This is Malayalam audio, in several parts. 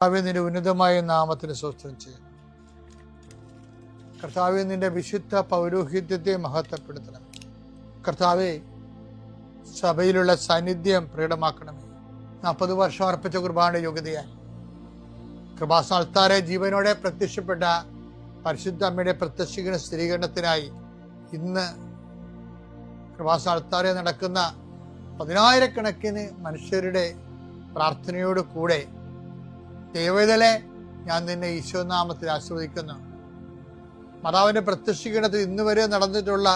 കർത്താവേ, നിന്റെ ഉന്നതമായ നാമത്തിന് സ്തോത്രം ചെയ്യുന്നു. കർത്താവേ, നിന്റെ വിശുദ്ധ പൗരോഹിത്യത്തെ മഹത്വപ്പെടുത്തണം. കർത്താവേ, സഭയിലുള്ള സാന്നിധ്യം പ്രകടമാക്കണമേ. 40 വർഷം അർപ്പിച്ച കുർബാനയുടെ യോഗ്യതയായി കൃപാസ്ഥാനത്താരെ ജീവനോടെ പ്രത്യക്ഷപ്പെട്ട പരിശുദ്ധ അമ്മയുടെ പ്രത്യക്ഷീകരണ സ്ഥിരീകരണത്തിനായി ഇന്ന് കൃപാസ്ഥാനത്താരെ നടക്കുന്ന 10,000-കണക്കിന് മനുഷ്യരുടെ പ്രാർത്ഥനയോട് കൂടെ ദൈവവേദനെ ഞാൻ നിന്നെ ഈശോനാമത്തിൽ ആശീർവദിക്കുന്നു. മാതാവിന്റെ പ്രത്യക്ഷീകരണത്തിൽ ഇന്ന് വരെ നടന്നിട്ടുള്ള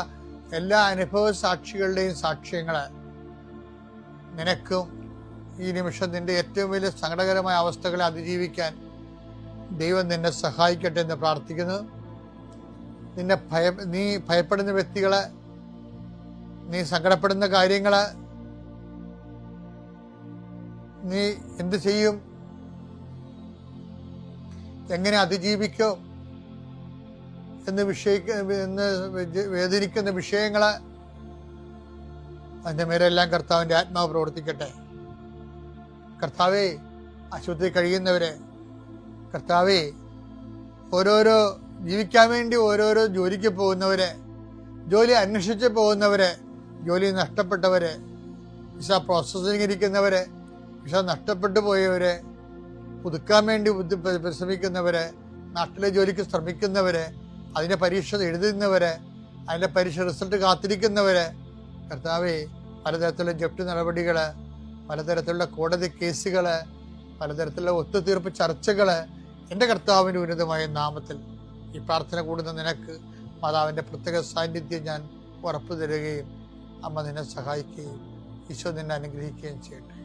എല്ലാ അനുഭവ സാക്ഷികളുടെയും സാക്ഷ്യങ്ങള് നിനക്കും ഈ നിമിഷം നിന്റെ ഏറ്റവും വലിയ സങ്കടകരമായ അവസ്ഥകളെ അതിജീവിക്കാൻ ദൈവം നിന്നെ സഹായിക്കട്ടെ എന്ന് പ്രാർത്ഥിക്കുന്നു. നീ ഭയപ്പെടുന്ന വ്യക്തികള്, നീ സങ്കടപ്പെടുന്ന കാര്യങ്ങള്, നീ എന്ത് ചെയ്യും, എങ്ങനെ അതിജീവിക്കും എന്ന് വേദനിക്കുന്ന വിഷയങ്ങള്, അതിൻ്റെ മേലെല്ലാം കർത്താവിൻ്റെ ആത്മാവ് പ്രവർത്തിക്കട്ടെ. കർത്താവേ, ആശുപത്രി കഴിയുന്നവരെ, കർത്താവേ, ഓരോരോ ജീവിക്കാൻ വേണ്ടി ഓരോരോ ജോലിക്ക് പോകുന്നവരെ, ജോലി അന്വേഷിച്ച് പോകുന്നവരെ, ജോലി നഷ്ടപ്പെട്ടവരെ, വിസ പ്രോസസ്സിംഗ് ഇരിക്കുന്നവരെ, വിസ നഷ്ടപ്പെട്ടു പോയവരെ, പുതുക്കാൻ വേണ്ടി പരിശ്രമിക്കുന്നവരെ, നാട്ടിലെ ജോലിക്ക് ശ്രമിക്കുന്നവരെ, അതിൻ്റെ പരീക്ഷ എഴുതുന്നവരെ, അതിൻ്റെ പരീക്ഷ റിസൾട്ട് കാത്തിരിക്കുന്നവരെ, കർത്താവേ, പലതരത്തിലുള്ള ജപ്തി നടപടികൾ, പലതരത്തിലുള്ള കോടതി കേസുകൾ, പലതരത്തിലുള്ള ഒത്തുതീർപ്പ് ചർച്ചകൾ, എൻ്റെ കർത്താവിൻ്റെ ഉന്നതമായ നാമത്തിൽ ഈ പ്രാർത്ഥന കൂടുന്ന നിനക്ക് മാതാവിൻ്റെ പ്രത്യേക സാന്നിധ്യം ഞാൻ ഉറപ്പു തരികയും അമ്മ നിന്നെ സഹായിക്കുകയും ഈശോ നിന്നെ അനുഗ്രഹിക്കുകയും ചെയ്യട്ടെ.